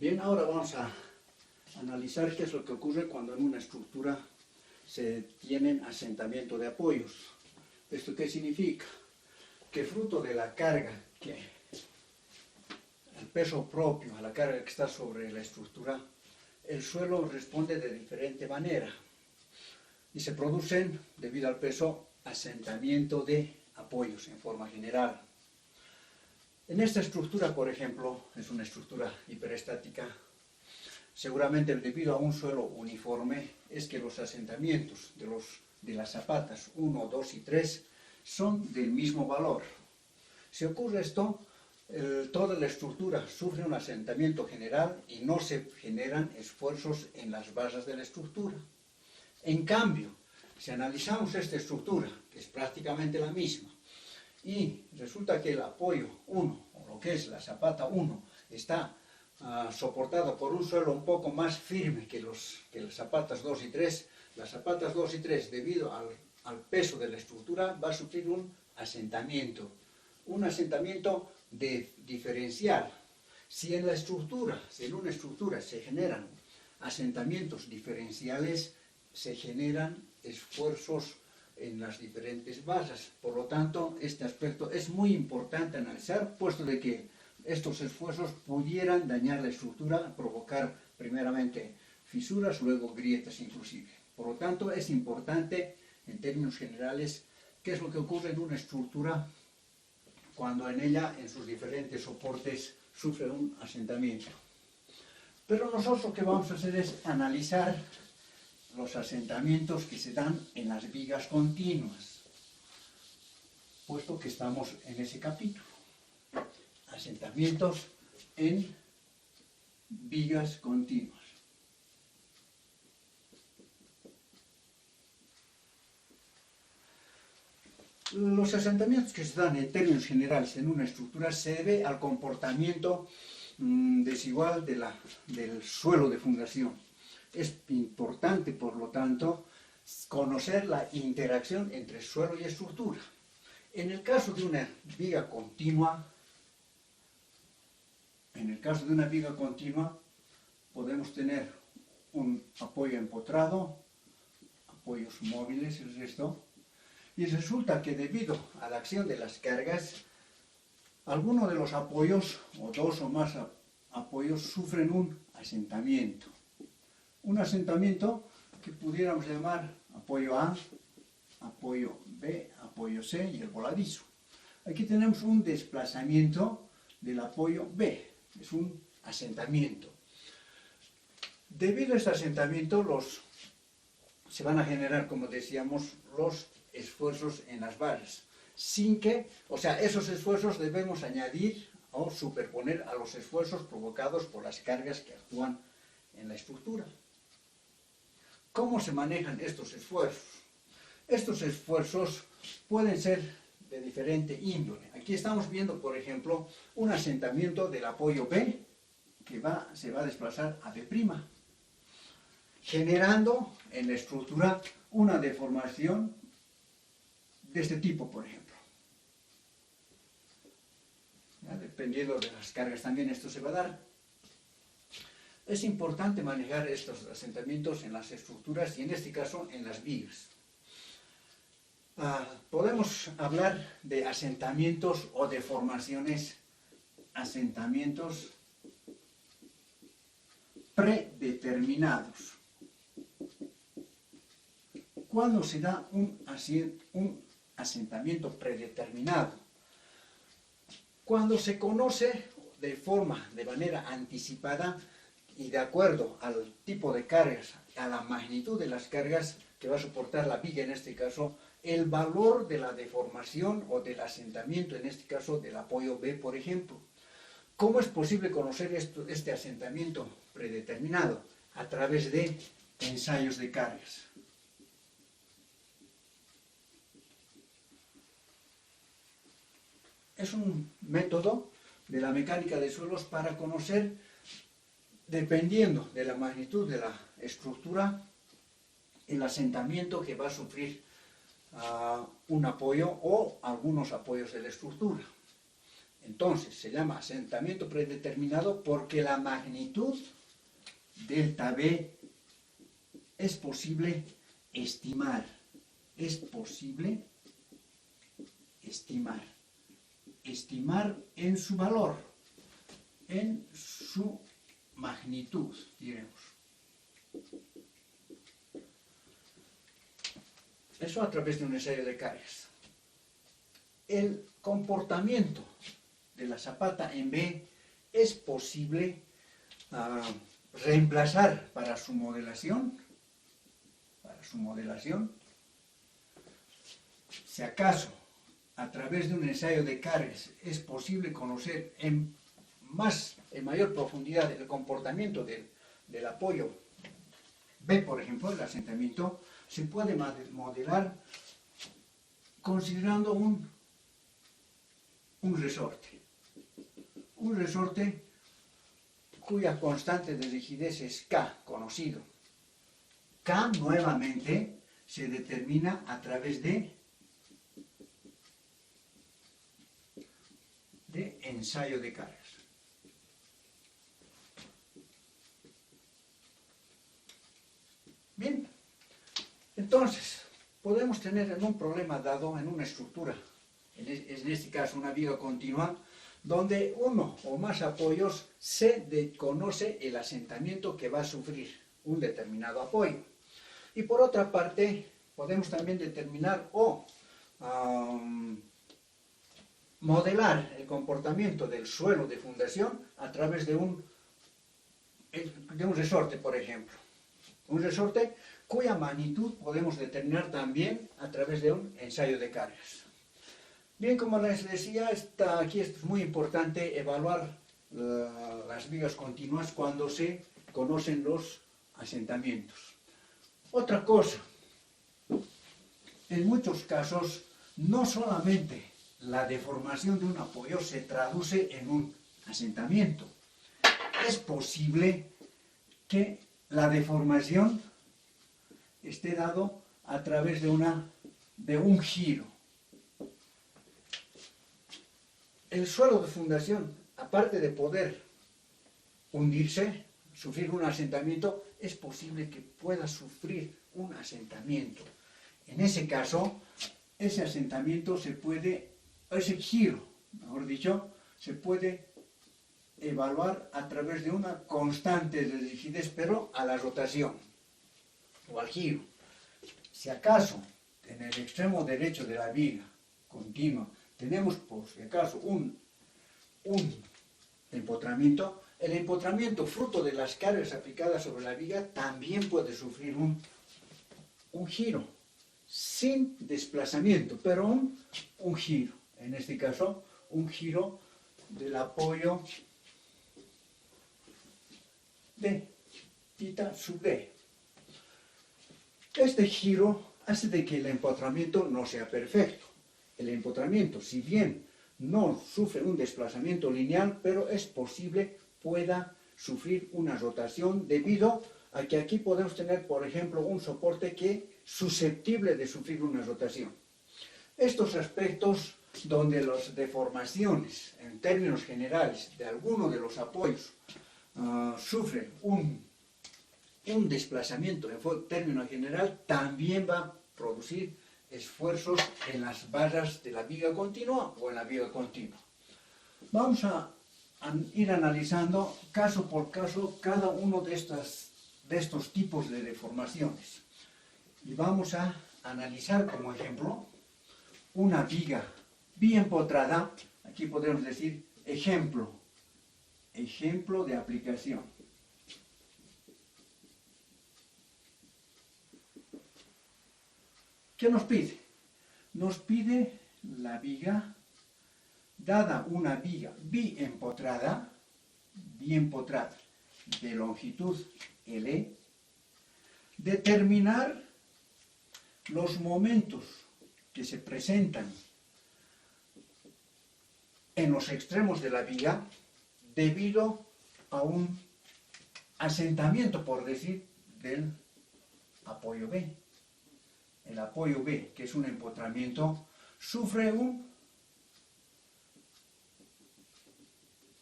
Bien, ahora vamos a analizar qué es lo que ocurre cuando en una estructura se tienen asentamiento de apoyos. ¿Esto qué significa? Que fruto de la carga, el peso propio a la carga que está sobre la estructura, el suelo responde de diferente manera y se producen, debido al peso, asentamiento de apoyos en forma general. En esta estructura, por ejemplo, es una estructura hiperestática, seguramente debido a un suelo uniforme, es que los asentamientos de las zapatas 1, 2 y 3 son del mismo valor. Si ocurre esto, toda la estructura sufre un asentamiento general y no se generan esfuerzos en las bases de la estructura. En cambio, si analizamos esta estructura, que es prácticamente la misma, y resulta que el apoyo 1, o lo que es la zapata 1, está soportado por un suelo un poco más firme que las zapatas 2 y 3, las zapatas 2 y 3, debido al peso de la estructura, va a sufrir un asentamiento diferencial. Si en una estructura se generan asentamientos diferenciales, se generan esfuerzos en las diferentes bases. Por lo tanto, este aspecto es muy importante analizar, puesto de que estos esfuerzos pudieran dañar la estructura, provocar primeramente fisuras, luego grietas inclusive. Por lo tanto, es importante, en términos generales, qué es lo que ocurre en una estructura cuando en ella, en sus diferentes soportes, sufre un asentamiento. Pero nosotros lo que vamos a hacer es analizar los asentamientos que se dan en las vigas continuas, puesto que estamos en ese capítulo. Asentamientos en vigas continuas. Los asentamientos que se dan en términos generales en una estructura se debe al comportamiento desigual del suelo de fundación. Es importante, por lo tanto, conocer la interacción entre suelo y estructura. En el caso de una viga continua, podemos tener un apoyo empotrado, apoyos móviles, es esto, y resulta que debido a la acción de las cargas, alguno de los apoyos, o dos o más apoyos, sufren un asentamiento. Un asentamiento que pudiéramos llamar apoyo A, apoyo B, apoyo C y el voladizo. Aquí tenemos un desplazamiento del apoyo B, es un asentamiento. Debido a este asentamiento se van a generar, como decíamos, los esfuerzos en las bases, esos esfuerzos debemos añadir o superponer a los esfuerzos provocados por las cargas que actúan en la estructura. ¿Cómo se manejan estos esfuerzos? Estos esfuerzos pueden ser de diferente índole. Aquí estamos viendo, por ejemplo, un asentamiento del apoyo B que se va a desplazar a B', generando en la estructura una deformación de este tipo, por ejemplo. Dependiendo de las cargas también esto se va a dar. Es importante manejar estos asentamientos en las estructuras y en este caso en las vigas. Podemos hablar de asentamientos o deformaciones, asentamientos predeterminados. ¿Cuándo se da un asentamiento predeterminado? Cuando se conoce de manera anticipada y de acuerdo al tipo de cargas, a la magnitud de las cargas que va a soportar la viga en este caso, el valor de la deformación o del asentamiento, en este caso del apoyo B, por ejemplo. ¿Cómo es posible conocer este asentamiento predeterminado? A través de ensayos de cargas. Es un método de la mecánica de suelos para conocer, dependiendo de la magnitud de la estructura, el asentamiento que va a sufrir un apoyo o algunos apoyos de la estructura. Entonces se llama asentamiento predeterminado porque la magnitud delta B es posible estimar. Es posible estimar. Estimar en su valor, en su magnitud, diremos. Eso a través de un ensayo de cargas. El comportamiento de la zapata en B es posible reemplazar para su modelación. Si acaso a través de un ensayo de cargas es posible conocer en mayor profundidad el comportamiento del apoyo B, por ejemplo, el asentamiento, se puede modelar considerando un resorte. Un resorte cuya constante de rigidez es K, conocido. K nuevamente se determina a través de ensayo de cargas. Bien, entonces podemos tener en un problema dado, en una estructura, en este caso una viga continua, donde uno o más apoyos se desconoce el asentamiento que va a sufrir un determinado apoyo. Y por otra parte, podemos también determinar o modelar el comportamiento del suelo de fundación a través de un resorte, por ejemplo. Un resorte cuya magnitud podemos determinar también a través de un ensayo de cargas. Bien, como les decía, aquí es muy importante evaluar las vigas continuas cuando se conocen los asentamientos. Otra cosa, en muchos casos, no solamente la deformación de un apoyo se traduce en un asentamiento. Es posible que la deformación esté dado a través de un giro. El suelo de fundación, aparte de poder hundirse, sufrir un asentamiento, es posible que pueda sufrir un asentamiento. En ese caso, ese asentamiento ese giro, mejor dicho, se puede evaluar a través de una constante de rigidez, pero a la rotación o al giro. Si acaso en el extremo derecho de la viga continua tenemos por si acaso un empotramiento, el empotramiento fruto de las cargas aplicadas sobre la viga también puede sufrir un giro, sin desplazamiento, pero un giro. En este caso, un giro del apoyo de θ sub D. Este giro hace de que el empotramiento no sea perfecto. El empotramiento, si bien no sufre un desplazamiento lineal, pero es posible pueda sufrir una rotación debido a que aquí podemos tener, por ejemplo, un soporte que es susceptible de sufrir una rotación. Estos aspectos donde las deformaciones, en términos generales, de alguno de los apoyos sufren un desplazamiento en término general, también va a producir esfuerzos en las barras de la viga continua o en la viga continua. Vamos a ir analizando caso por caso cada uno de estos tipos de deformaciones. Y vamos a analizar como ejemplo una viga bien empotrada. Aquí podemos decir ejemplo de aplicación. ¿Qué nos pide? Nos pide la viga, dada una viga bien empotrada, de longitud L, determinar los momentos que se presentan en los extremos de la viga debido a un asentamiento, por decir, del apoyo B. El apoyo B, que es un empotramiento, sufre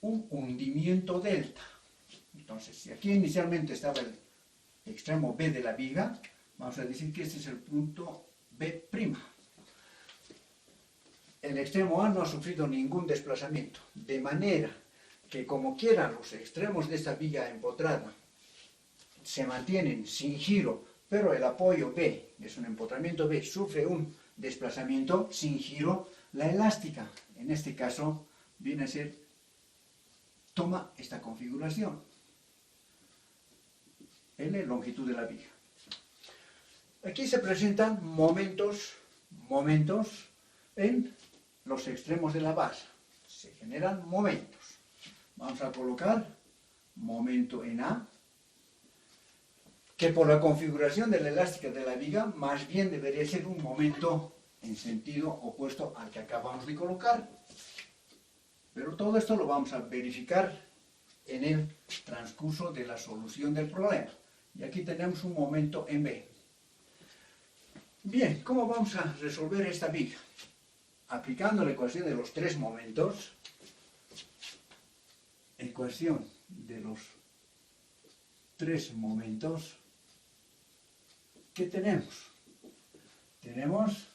un hundimiento delta. Entonces, si aquí inicialmente estaba el extremo B de la viga, vamos a decir que este es el punto B'. El extremo A no ha sufrido ningún desplazamiento, de manera que como quiera los extremos de esta viga empotrada se mantienen sin giro, pero el apoyo B, es un empotramiento B, sufre un desplazamiento sin giro, la elástica, en este caso, viene a ser, toma esta configuración. L, longitud de la viga. Aquí se presentan momentos en los extremos de la base. Se generan momentos. Vamos a colocar momento en A, que por la configuración de la elástica de la viga, más bien debería ser un momento en sentido opuesto al que acabamos de colocar. Pero todo esto lo vamos a verificar en el transcurso de la solución del problema. Y aquí tenemos un momento en B. Bien, ¿cómo vamos a resolver esta viga? Aplicando la ecuación de los tres momentos, ecuación de los tres momentos, ¿qué tenemos? Tenemos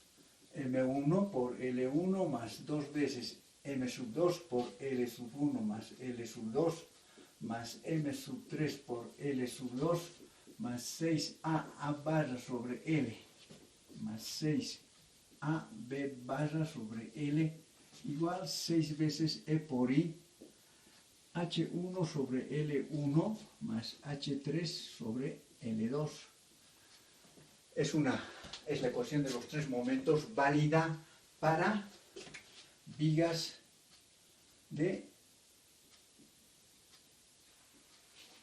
M1 por L1 más 2 veces M2 por L1 más L2 más M3 por L2 más 6A barra sobre L más 6AB barra sobre L igual 6 veces E por I H1 sobre L1 más H3 sobre L2. Es la ecuación de los tres momentos válida para vigas de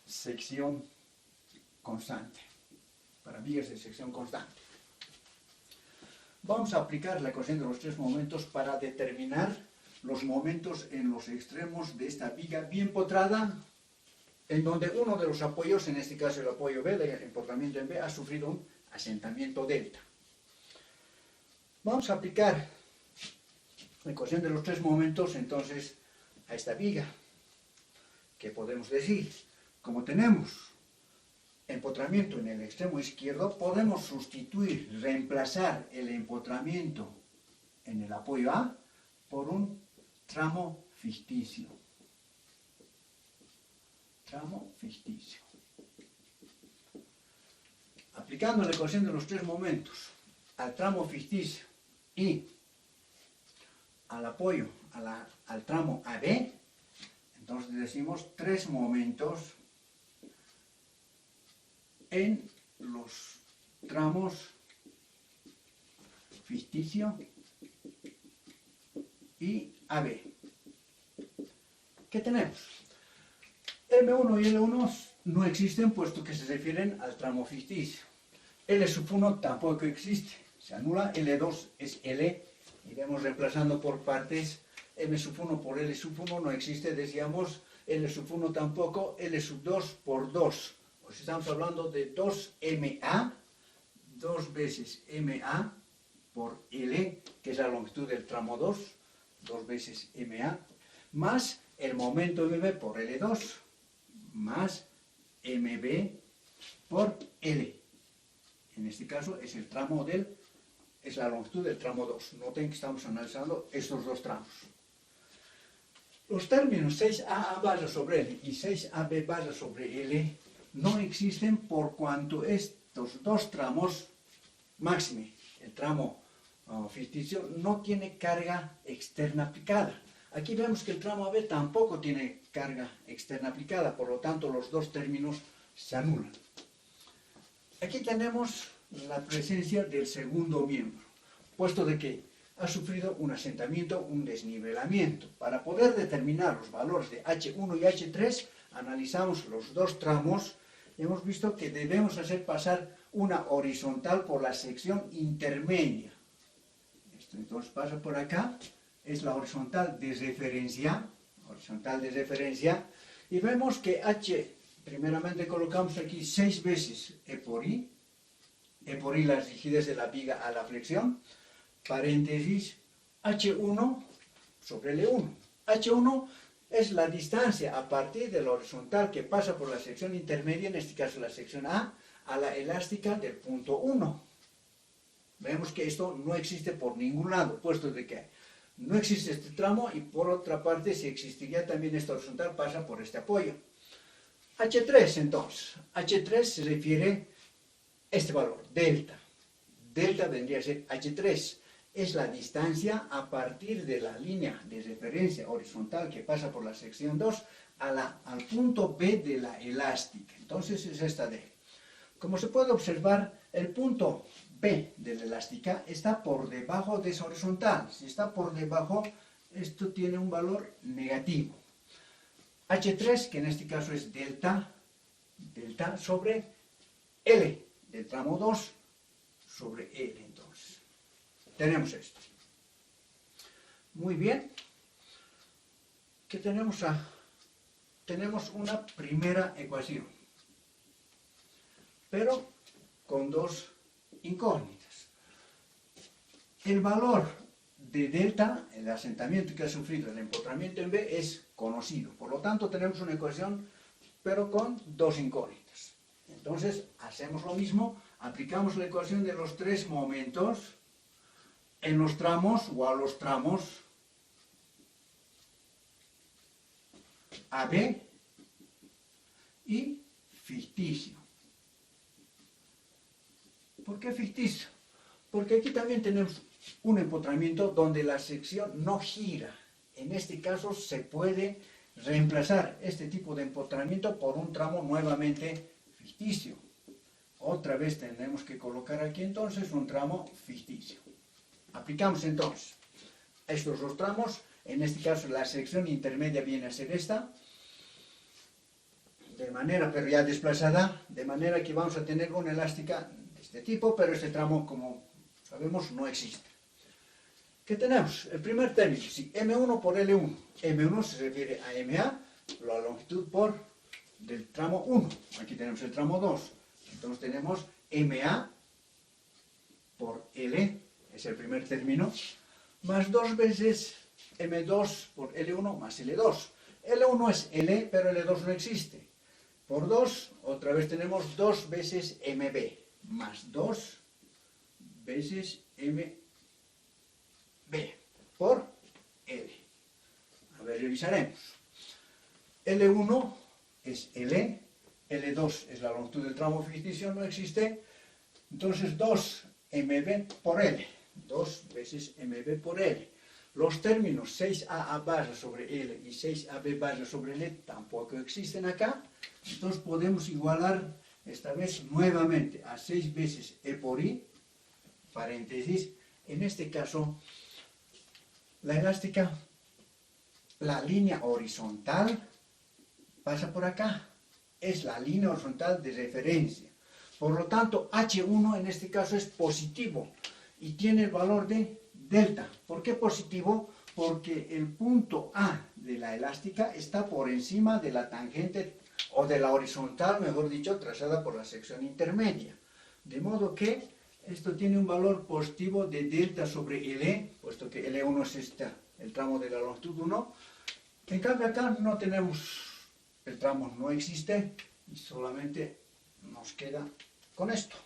sección constante. Para vigas de sección constante. Vamos a aplicar la ecuación de los tres momentos para determinar los momentos en los extremos de esta viga bien empotrada, en donde uno de los apoyos, en este caso el apoyo B, el empotramiento en B, ha sufrido un asentamiento delta. Vamos a aplicar la ecuación de los tres momentos entonces a esta viga. ¿Qué podemos decir? Como tenemos empotramiento en el extremo izquierdo, podemos sustituir, reemplazar el empotramiento en el apoyo A por un tramo ficticio. Tramo ficticio. Aplicando la ecuación de los tres momentos al tramo ficticio y al apoyo al tramo AB, entonces decimos tres momentos en los tramos ficticio y AB. ¿Qué tenemos? M1 y L1 no existen puesto que se refieren al tramo ficticio. L1 tampoco existe, se anula, L2 es L, iremos reemplazando por partes, M1 por L1 no existe, decíamos, L1 tampoco, L2 por 2. Pues estamos hablando de 2MA, 2 veces MA por L, que es la longitud del tramo 2, 2 veces MA, más el momento MB por L2, más MB por L. En este caso es es la longitud del tramo 2. Noten que estamos analizando estos dos tramos. Los términos 6A barra sobre L y 6AB barra sobre L no existen por cuanto estos dos tramos, máxime, el tramo ficticio, no tiene carga externa aplicada. Aquí vemos que el tramo AB tampoco tiene carga externa aplicada, por lo tanto los dos términos se anulan. Aquí tenemos la presencia del segundo miembro, puesto de que ha sufrido un asentamiento, un desnivelamiento. Para poder determinar los valores de H1 y H3, analizamos los dos tramos. Hemos visto que debemos hacer pasar una horizontal por la sección intermedia. Esto entonces pasa por acá, es la horizontal de referencia, y vemos que H, primeramente colocamos aquí 6 veces E por I la rigidez de la viga a la flexión, paréntesis, H1 sobre L1. H1 es la distancia a partir de la horizontal que pasa por la sección intermedia, en este caso la sección A la elástica del punto 1. Vemos que esto no existe por ningún lado, puesto de que no existe este tramo y por otra parte, si existiría también esta horizontal, pasa por este apoyo. H3 entonces, H3 se refiere a este valor, delta. Delta vendría a ser H3. Es la distancia a partir de la línea de referencia horizontal que pasa por la sección 2 al punto B de la elástica. Entonces es esta D. Como se puede observar, el punto B de la elástica está por debajo de esa horizontal. Si está por debajo, esto tiene un valor negativo. H3, que en este caso es delta sobre L, del tramo 2 sobre L, entonces. Tenemos esto. Muy bien. ¿Qué tenemos? Tenemos una primera ecuación, pero con dos incógnitas. El valor de delta, el asentamiento que ha sufrido el empotramiento en B, es conocido. Por lo tanto, tenemos una ecuación, pero con dos incógnitas. Entonces, hacemos lo mismo, aplicamos la ecuación de los tres momentos en los tramos o a los tramos AB y ficticio. ¿Por qué ficticio? Porque aquí también tenemos un empotramiento donde la sección no gira. En este caso se puede reemplazar este tipo de empotramiento por un tramo nuevamente ficticio. Otra vez tenemos que colocar aquí entonces un tramo ficticio. Aplicamos entonces estos dos tramos. En este caso la sección intermedia viene a ser esta, de manera, pero ya desplazada, de manera que vamos a tener una elástica de este tipo, pero este tramo, como sabemos, no existe. ¿Qué tenemos? El primer término, sí, M1 por L1. M1 se refiere a MA, la longitud por del tramo 1. Aquí tenemos el tramo 2. Entonces tenemos MA por L, es el primer término, más dos veces M2 por L1 más L2. L1 es L, pero L2 no existe. Por 2, otra vez tenemos 2 veces MB, más 2 veces MB por L. A ver, revisaremos. L1 es L, L2 es la longitud del tramo ficticio, no existe. Entonces 2 MB por L, 2 veces MB por L. Los términos 6A barra sobre L y 6AB barra sobre L tampoco existen acá. Entonces podemos igualar esta vez nuevamente a 6 veces E por I, paréntesis. En este caso, la elástica, la línea horizontal pasa por acá. Es la línea horizontal de referencia. Por lo tanto, H1 en este caso es positivo y tiene el valor de delta. ¿Por qué positivo? Porque el punto A de la elástica está por encima de la tangente o de la horizontal, mejor dicho, trazada por la sección intermedia. De modo que esto tiene un valor positivo de delta sobre L, puesto que L1 es el tramo de la longitud 1. En cambio acá no tenemos, el tramo no existe y solamente nos queda con esto.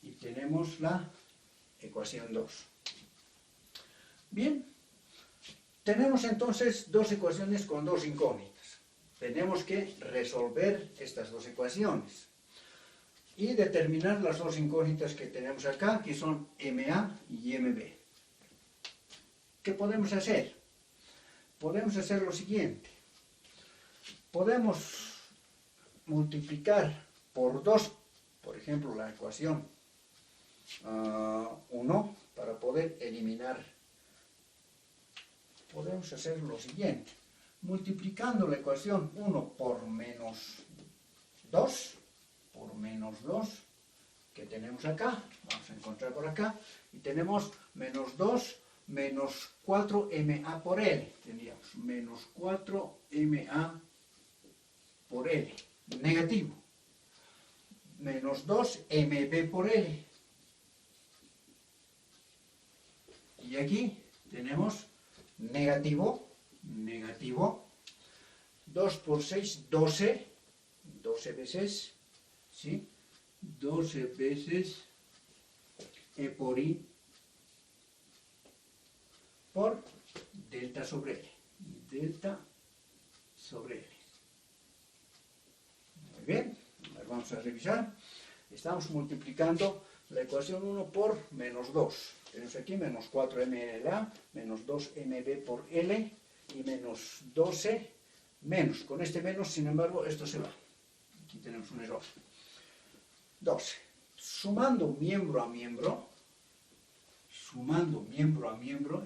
Y tenemos la ecuación 2. Bien, tenemos entonces dos ecuaciones con dos incógnitas. Tenemos que resolver estas dos ecuaciones y determinar las dos incógnitas que tenemos acá, que son MA y MB. ¿Qué podemos hacer? Podemos hacer lo siguiente. Podemos multiplicar por 2, por ejemplo, la ecuación 1, para poder eliminar. Podemos hacer lo siguiente. Multiplicando la ecuación 1 por menos 2, que tenemos acá, vamos a encontrar por acá, y tenemos menos 2 menos 4MA por L. Tendríamos menos 4MA por L, negativo. Menos 2MB por L. Y aquí tenemos negativo negativo. 2 por 6, 12. 12 veces, ¿sí? 12 veces E por I por delta sobre L. Delta sobre L. Muy bien, a ver, vamos a revisar. Estamos multiplicando la ecuación 1 por menos 2. Tenemos aquí menos 4mLA, menos 2mB por L y menos 12 menos. Con este menos, sin embargo, esto se va. Aquí tenemos un error. 12. Sumando miembro a miembro,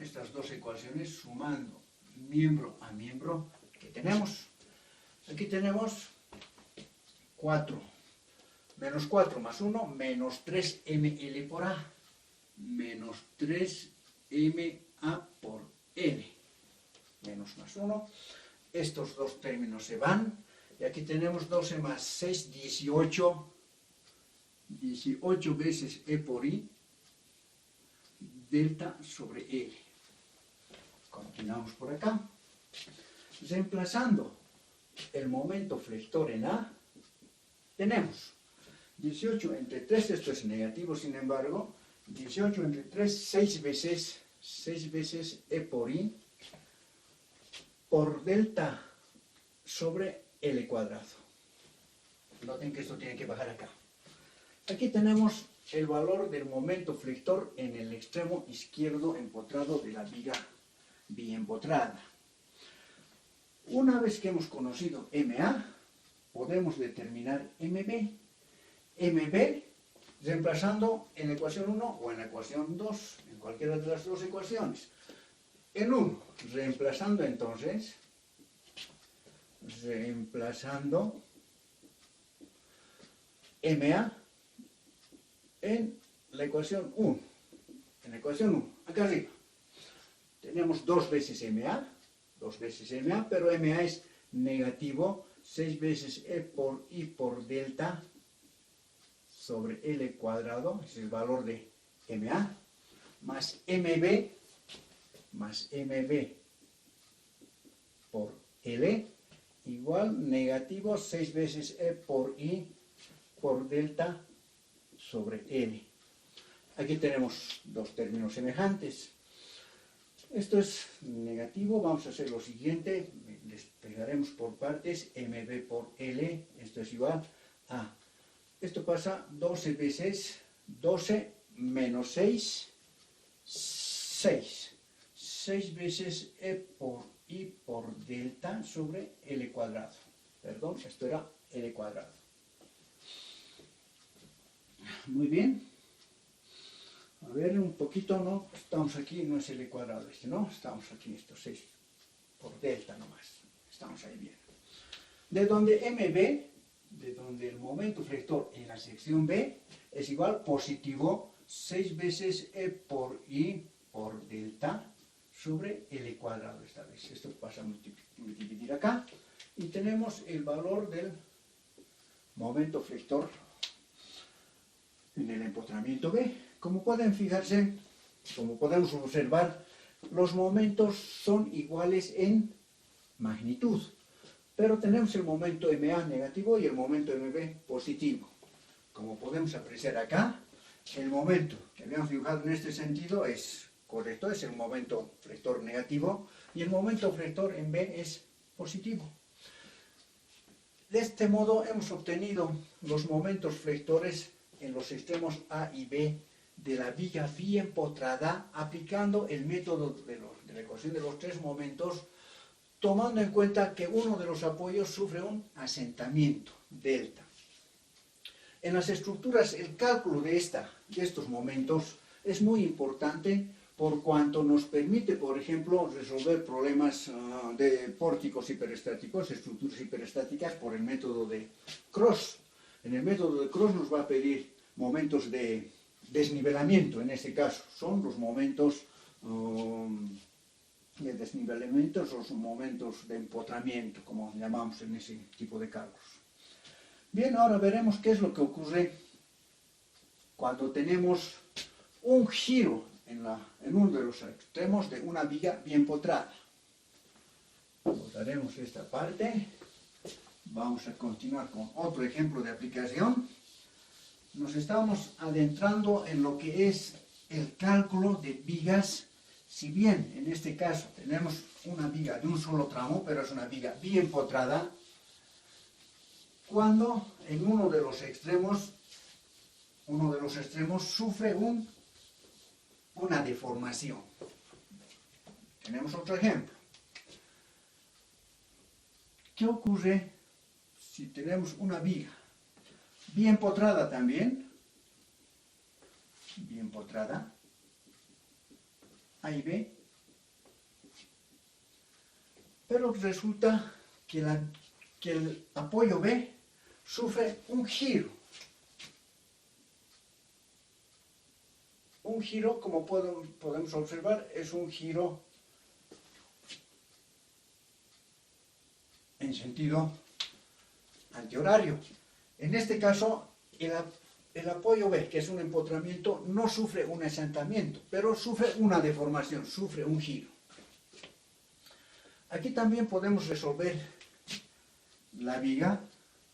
estas dos ecuaciones, sumando miembro a miembro, ¿qué tenemos? Aquí tenemos 4. Menos 4 más 1, menos 3mL por A. Menos 3mA por L. Menos más 1. Estos dos términos se van. Y aquí tenemos 12 más 6, 18. 18 veces E por I. Delta sobre L. Continuamos por acá. Reemplazando el momento flector en A, tenemos 18 entre 3, esto es negativo, sin embargo, 18 entre 3, 6 veces E por I por delta sobre L cuadrado. Noten que esto tiene que bajar acá. Aquí tenemos el valor del momento flector en el extremo izquierdo empotrado de la viga biempotrada. Una vez que hemos conocido MA, podemos determinar MB. MB reemplazando en la ecuación 1 o en la ecuación 2, en cualquiera de las dos ecuaciones. En 1, reemplazando entonces, MA en la ecuación 1. En la ecuación 1, acá arriba. Tenemos 2 veces MA, pero MA es negativo, 6 veces E por I por delta sobre L cuadrado, es el valor de MA, más MB por L, igual negativo 6 veces E por I por delta sobre L. Aquí tenemos dos términos semejantes. Esto es negativo, vamos a hacer lo siguiente, les pegaremos por partes, MB por L, esto es igual a, esto pasa 12 veces 12 menos 6, 6. 6 veces E por I por delta sobre L cuadrado. Perdón, esto era L cuadrado. Muy bien. A ver, un poquito, ¿no? Estamos aquí, no es L cuadrado este, ¿no? Estamos aquí, estos 6 por delta nomás. Estamos ahí bien. De donde MB, de donde el momento flector en la sección B es igual positivo 6 veces E por I por delta sobre L cuadrado esta vez. Esto pasa a multiplicar acá. Y tenemos el valor del momento flector en el empotramiento B. Como pueden fijarse, como podemos observar, los momentos son iguales en magnitud. Pero tenemos el momento MA negativo y el momento MB positivo. Como podemos apreciar acá, el momento que habíamos dibujado en este sentido es correcto, es el momento flector negativo y el momento flector en B es positivo. De este modo hemos obtenido los momentos flectores en los extremos A y B de la viga biempotrada aplicando el método de la ecuación de los tres momentos, tomando en cuenta que uno de los apoyos sufre un asentamiento, delta. En las estructuras, el cálculo de estos momentos es muy importante por cuanto nos permite, por ejemplo, resolver problemas de pórticos hiperestáticos, estructuras hiperestáticas, por el método de Cross. En el método de Cross nos va a pedir momentos de desnivelamiento, en este caso. Son los momentos de desnivelamiento, los momentos de empotramiento, como llamamos en ese tipo de cálculos. Bien, ahora veremos qué es lo que ocurre cuando tenemos un giro en uno de los extremos de una viga biempotrada. Botaremos esta parte. Vamos a continuar con otro ejemplo de aplicación. Nos estamos adentrando en lo que es el cálculo de vigas. Si bien en este caso tenemos una viga de un solo tramo, pero es una viga bien empotrada, cuando en uno de los extremos sufre una deformación. Tenemos otro ejemplo. ¿Qué ocurre si tenemos una viga bien empotrada también? Bien empotrada. A y B. Pero resulta que el apoyo B sufre un giro. Un giro, como podemos observar, es un giro en sentido antihorario. En este caso, el apoyo B, que es un empotramiento, no sufre un asentamiento, pero sufre una deformación, sufre un giro. Aquí también podemos resolver la viga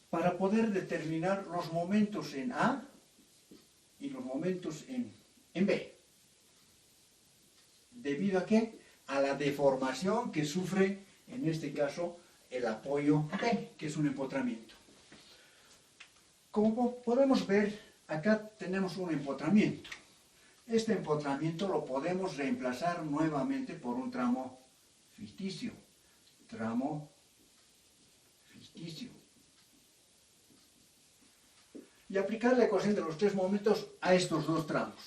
para poder determinar los momentos en A y los momentos en B. ¿Debido a qué? A la deformación que sufre, en este caso, el apoyo B, que es un empotramiento. Como podemos ver, acá tenemos un empotramiento. Este empotramiento lo podemos reemplazar nuevamente por un tramo ficticio. Tramo ficticio. Y aplicar la ecuación de los tres momentos a estos dos tramos.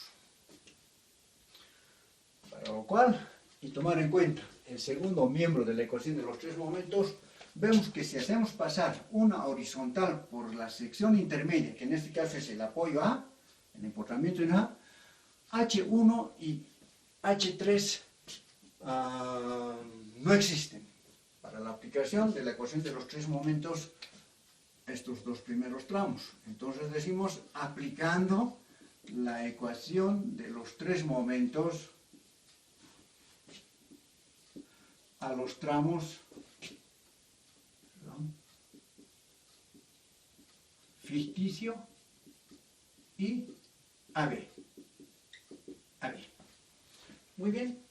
Para lo cual, y tomar en cuenta el segundo miembro de la ecuación de los tres momentos, vemos que si hacemos pasar una horizontal por la sección intermedia, que en este caso es el apoyo A, el empotramiento en A, H1 y H3 no existen. Para la aplicación de la ecuación de los tres momentos, estos dos primeros tramos. Entonces decimos, aplicando la ecuación de los tres momentos a los tramos ficticio y AB. Muy bien.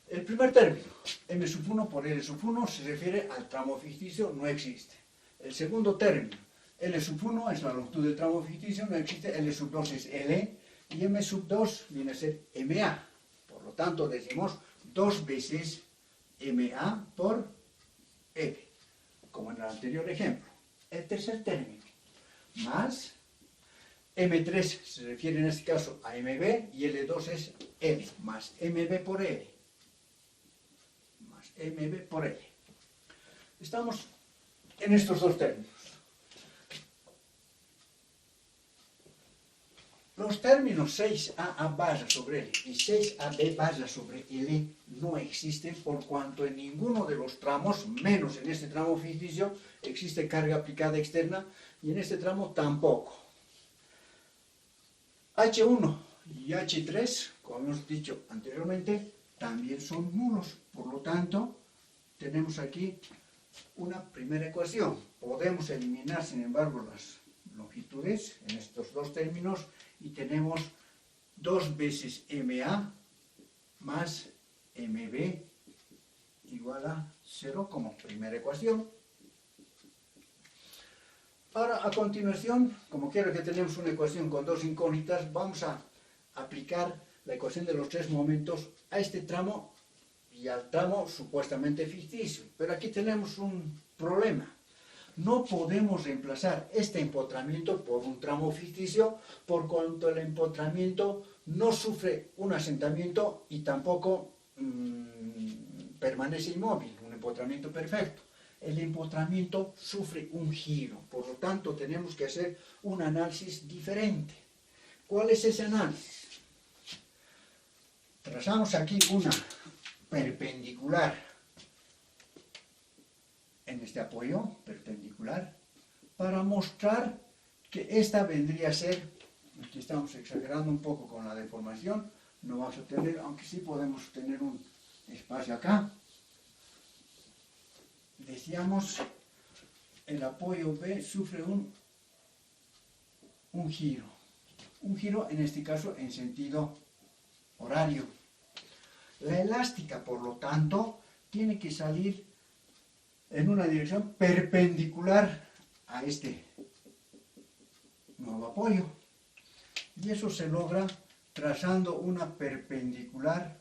El primer término, M1 por L1, se refiere al tramo ficticio, no existe. El segundo término, L1 es la longitud del tramo ficticio, no existe, L2 es L, y M2 viene a ser MA. Por lo tanto, decimos 2 veces MA por L, como en el anterior ejemplo. El tercer término, más M3 se refiere en este caso a MB, y L2 es L, más MB por L. Más MB por L. Estamos en estos dos términos. Los términos 6A barra sobre L y 6AB barra sobre L no existen por cuanto en ninguno de los tramos, menos en este tramo ficticio, existe carga aplicada externa y en este tramo tampoco. H1 y H3, como hemos dicho anteriormente, también son nulos. Por lo tanto, tenemos aquí una primera ecuación. Podemos eliminar, sin embargo, las longitudes en estos dos términos y tenemos 2 veces MA más MB igual a 0 como primera ecuación. Ahora, a continuación, como quiero que tenemos una ecuación con dos incógnitas, vamos a aplicar la ecuación de los tres momentos a este tramo y al tramo supuestamente ficticio. Pero aquí tenemos un problema. No podemos reemplazar este empotramiento por un tramo ficticio por cuanto el empotramiento no sufre un asentamiento y tampoco permanece inmóvil, un empotramiento perfecto. El empotramiento sufre un giro, por lo tanto tenemos que hacer un análisis diferente. ¿Cuál es ese análisis? Trazamos aquí una perpendicular en este apoyo perpendicular para mostrar que esta vendría a ser, aquí estamos exagerando un poco con la deformación, no vamos a tener, aunque sí podemos tener un espacio acá, decíamos, el apoyo B sufre un giro. Un giro, en este caso, en sentido horario. La elástica, por lo tanto, tiene que salir en una dirección perpendicular a este nuevo apoyo. Y eso se logra trazando una perpendicular,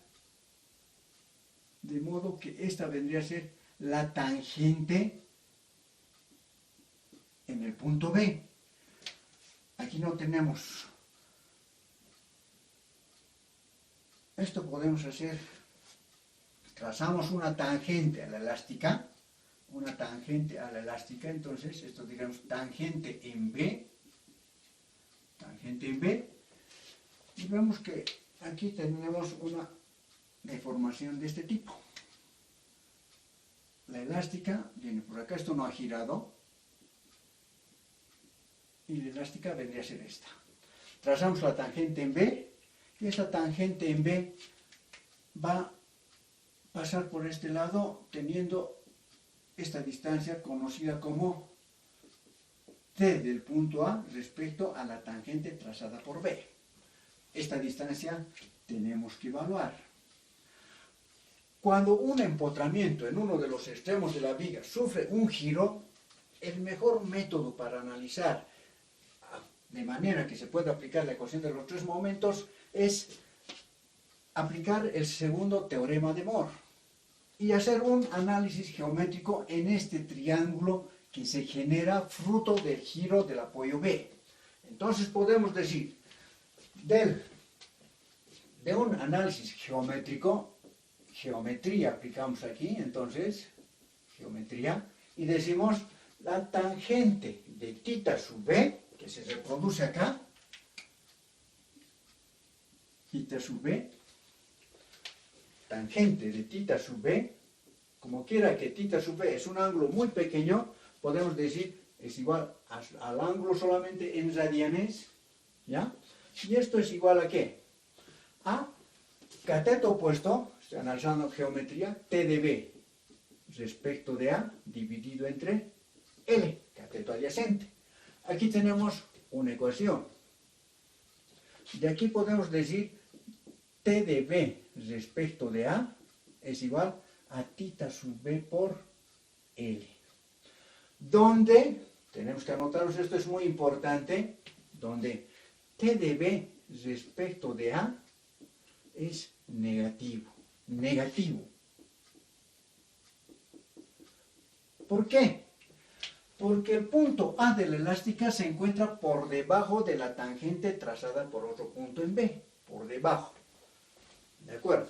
de modo que esta vendría a ser la tangente en el punto B. Aquí no tenemos. Esto podemos hacer, trazamos una tangente a la elástica, entonces esto digamos tangente en B, y vemos que aquí tenemos una deformación de este tipo. La elástica viene por acá, esto no ha girado, y la elástica vendría a ser esta. Trazamos la tangente en B, y esa tangente en B va a pasar por este lado teniendo esta distancia conocida como T del punto A respecto a la tangente trazada por B. Esta distancia tenemos que evaluar. Cuando un empotramiento en uno de los extremos de la viga sufre un giro, el mejor método para analizar de manera que se pueda aplicar la ecuación de los tres momentos es aplicar el segundo teorema de Moore y hacer un análisis geométrico en este triángulo que se genera fruto del giro del apoyo B. Entonces podemos decir, de un análisis geométrico, geometría aplicamos aquí, entonces, geometría, y decimos la tangente de θ sub B, que se reproduce acá, θ sub B, tangente de θ sub B, como quiera que θ sub B es un ángulo muy pequeño, podemos decir es igual al ángulo solamente en radianes, ¿ya? Y esto es igual a ¿qué? A cateto opuesto, estoy analizando geometría, T de B respecto de A dividido entre L, cateto adyacente. Aquí tenemos una ecuación. De aquí podemos decir T de B respecto de A es igual a θ sub B por L. Donde, tenemos que anotaros, esto es muy importante, donde T de B respecto de A es negativo. ¿Por qué? Porque el punto A de la elástica se encuentra por debajo de la tangente trazada por otro punto en B, por debajo. ¿De acuerdo?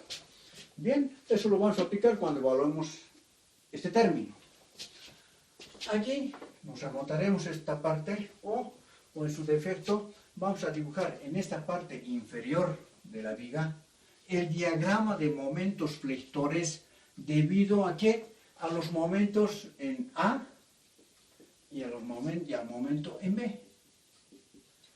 Bien, eso lo vamos a aplicar cuando evaluemos este término. Aquí nos anotaremos esta parte o en su defecto vamos a dibujar en esta parte inferior de la viga el diagrama de momentos flectores debido a ¿qué? A los momentos en A y al momento en B.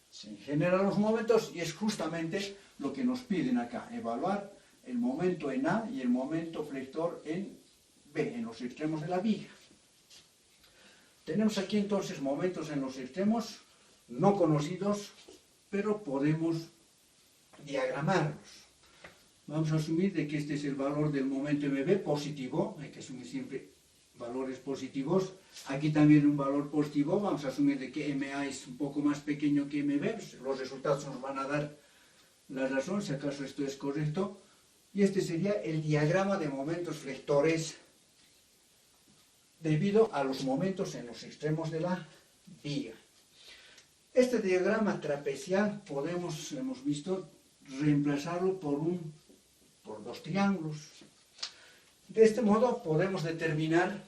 Se generan los momentos y es justamente lo que nos piden acá, evaluar el momento en A y el momento flector en B, en los extremos de la viga. Tenemos aquí entonces momentos en los extremos no conocidos, pero podemos diagramarlos. Vamos a asumir de que este es el valor del momento MB positivo, hay que asumir siempre valores positivos. Aquí también un valor positivo, vamos a asumir de que MA es un poco más pequeño que MB, pues los resultados nos van a dar la razón, si acaso esto es correcto. Y este sería el diagrama de momentos flectores debido a los momentos en los extremos de la viga. Este diagrama trapezial podemos, hemos visto, reemplazarlo por dos triángulos. De este modo podemos determinar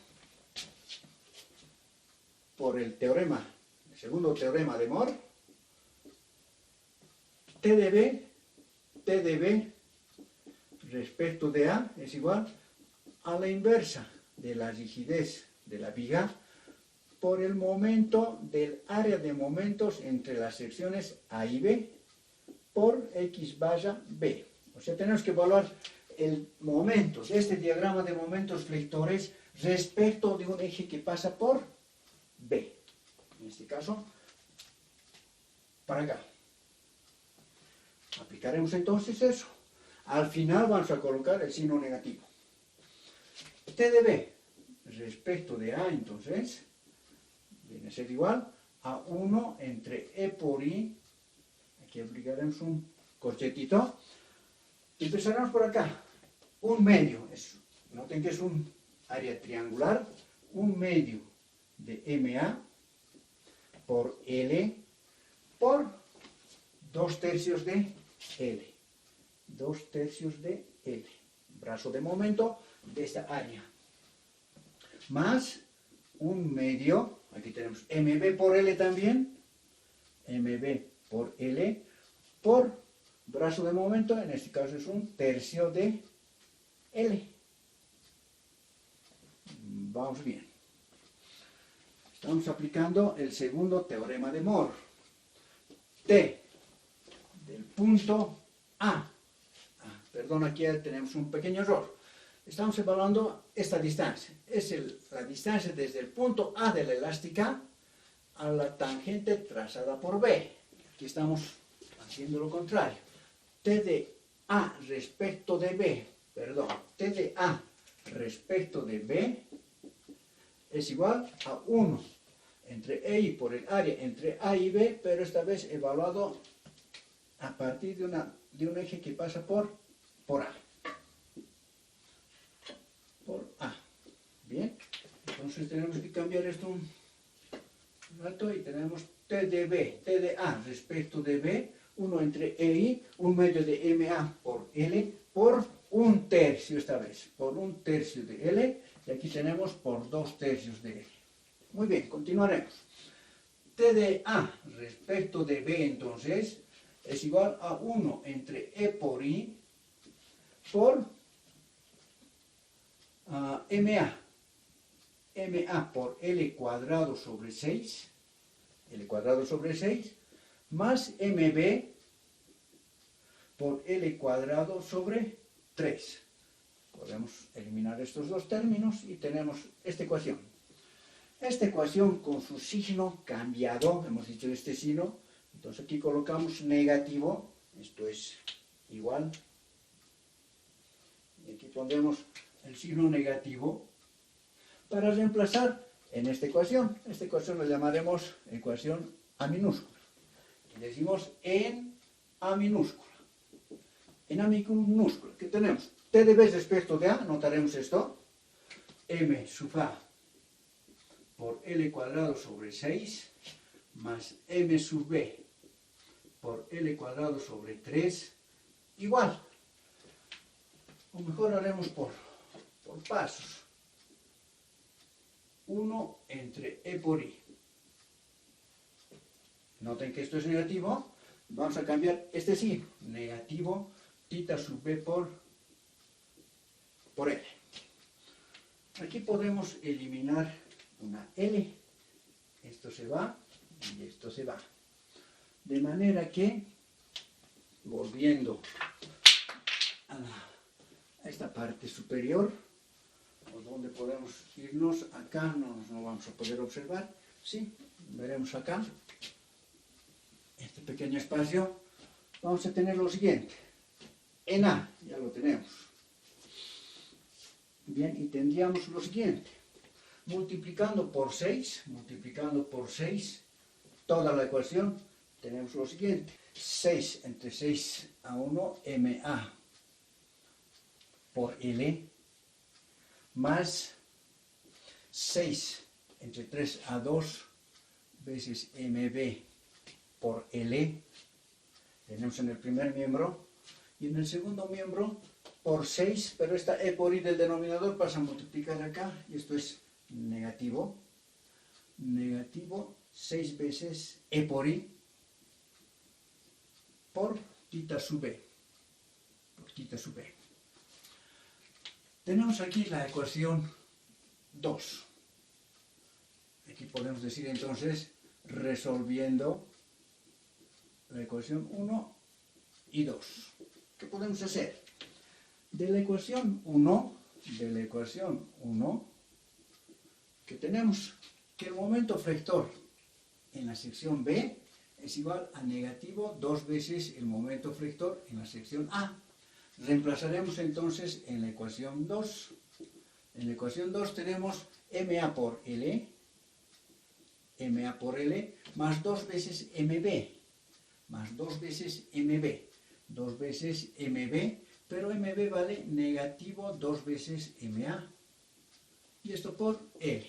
por el segundo teorema de Moore, T de B respecto de A es igual a la inversa de la rigidez de la viga por el momento del área de momentos entre las secciones A y B por X barra B. O sea, tenemos que evaluar el momento de este diagrama de momentos flectores respecto de un eje que pasa por B. En este caso, para acá. Aplicaremos entonces eso. Al final vamos a colocar el signo negativo. T de B respecto de A, entonces, viene a ser igual a 1 entre E por I. Aquí aplicaremos un corchetito. Empezaremos por acá. Un medio. Noten que es un área triangular. Un medio de MA por L por 2/3 de L. 2/3 de L. Brazo de momento de esta área. Más un medio, aquí tenemos MB por L también, MB por L, por brazo de momento, en este caso es 1/3 de L. Vamos bien. Estamos aplicando el segundo teorema de Moore. T del punto A. Perdón, aquí tenemos un pequeño error. Estamos evaluando esta distancia. Es la distancia desde el punto A de la elástica a la tangente trazada por B. Aquí estamos haciendo lo contrario. T de A respecto de B, perdón, T de A respecto de B es igual a 1 entre E y por el área entre A y B, pero esta vez evaluado a partir de un eje que pasa por A. Por A. Bien, entonces tenemos que cambiar esto un rato y tenemos T de B, T de A respecto de B, 1 entre E y, un medio de MA por L, por 1/3 esta vez, por 1/3 de L, y aquí tenemos por 2/3 de L. Muy bien, continuaremos. T de A respecto de B entonces es igual a 1 entre E por I por MA. MA por L cuadrado sobre 6, L cuadrado sobre 6, más MB por L cuadrado sobre 3. Podemos eliminar estos dos términos y tenemos esta ecuación. Esta ecuación con su signo cambiado, hemos dicho este signo, entonces aquí colocamos negativo, esto es igual, y aquí pondremos el signo negativo para reemplazar en esta ecuación. Esta ecuación la llamaremos ecuación A minúscula. Y decimos en A minúscula. En A minúscula, ¿qué tenemos? T de B respecto de A, notaremos esto, M sub A por L cuadrado sobre 6 más M sub B por L cuadrado sobre 3 igual. O mejor haremos por pasos. 1 entre E por I. Noten que esto es negativo. Vamos a cambiar este signo. Negativo tita sub B por L. Aquí podemos eliminar una L. Esto se va y esto se va. De manera que, volviendo a esta parte superior, por donde podemos irnos, acá no vamos a poder observar, sí, veremos acá, este pequeño espacio, vamos a tener lo siguiente, en A, ya lo tenemos, bien, y tendríamos lo siguiente, multiplicando por 6, toda la ecuación, tenemos lo siguiente, 6 entre 6 a 1, MA por L, más 6 entre 3 a 2 veces MB por L, tenemos en el primer miembro, y en el segundo miembro por 6, pero esta E por I del denominador pasa a multiplicar acá, y esto es negativo, 6 veces E por I por tita sub B, Tenemos aquí la ecuación 2. Aquí podemos decir entonces, resolviendo la ecuación 1 y 2. ¿Qué podemos hacer? De la ecuación 1, que tenemos que el momento flector en la sección B es igual a negativo 2 veces el momento flector en la sección A. Reemplazaremos entonces en la ecuación 2. En la ecuación 2 tenemos MA por L, más 2 veces MB, más 2 veces MB, 2 veces MB, pero MB vale negativo 2 veces MA. Y esto por L,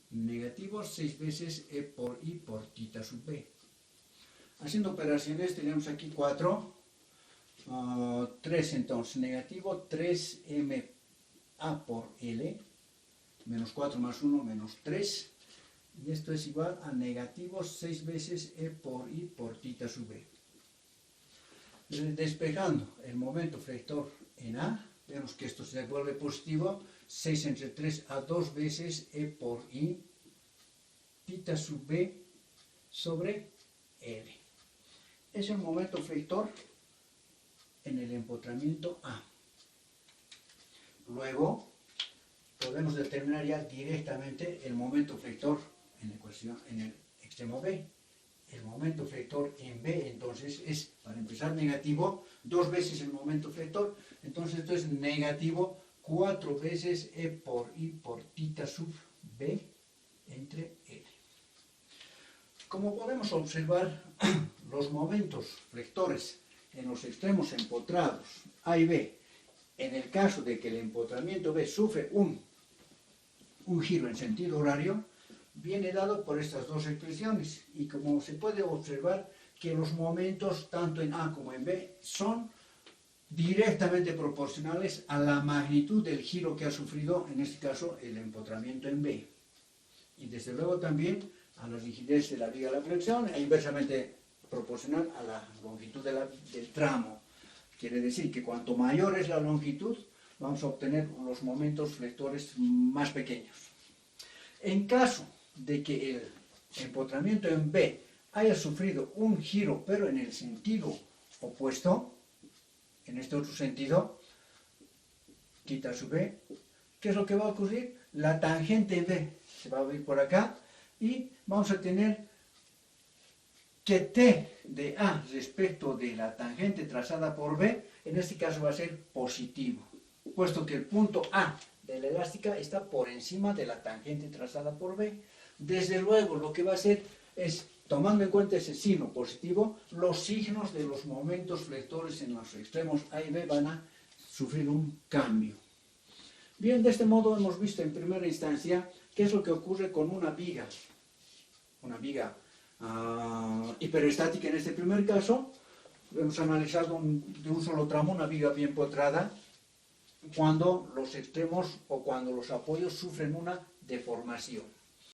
negativo 6 veces E por I por tita sub B. Haciendo operaciones tenemos aquí 4, 3 entonces, negativo 3MA por L, menos 4 más 1, menos 3, y esto es igual a negativo 6 veces E por I por tita sub B. Despejando el momento flector en A, vemos que esto se vuelve positivo, 6 entre 3 a 2 veces E por I, tita sub B sobre L. Es el momento flector en el empotramiento A. Luego podemos determinar ya directamente el momento flector en la ecuación en el extremo B. El momento flector en B entonces es, para empezar, negativo 2 veces el momento flector, entonces esto es negativo 4 veces E por I por tita sub B entre L. Como podemos observar, los momentos flectores en los extremos empotrados A y B, en el caso de que el empotramiento B sufre un giro en sentido horario, viene dado por estas dos expresiones. Y como se puede observar que los momentos tanto en A como en B son directamente proporcionales a la magnitud del giro que ha sufrido, en este caso, el empotramiento en B. Y desde luego también a la rigidez de la viga de la flexión e inversamente proporcional a la longitud del tramo. Quiere decir que cuanto mayor es la longitud, vamos a obtener los momentos flectores más pequeños. En caso de que el empotramiento en B haya sufrido un giro, pero en el sentido opuesto, en este otro sentido, tita sub B, ¿qué es lo que va a ocurrir? La tangente en B se va a abrir por acá y vamos a tener que T de A respecto de la tangente trazada por B, en este caso va a ser positivo, puesto que el punto A de la elástica está por encima de la tangente trazada por B. Desde luego, lo que va a hacer es, tomando en cuenta ese signo positivo, los signos de los momentos flectores en los extremos A y B van a sufrir un cambio. Bien, de este modo hemos visto en primera instancia qué es lo que ocurre con una viga hiperestática en este primer caso. Hemos analizado de un solo tramo una viga bien potrada cuando los extremos o cuando los apoyos sufren una deformación.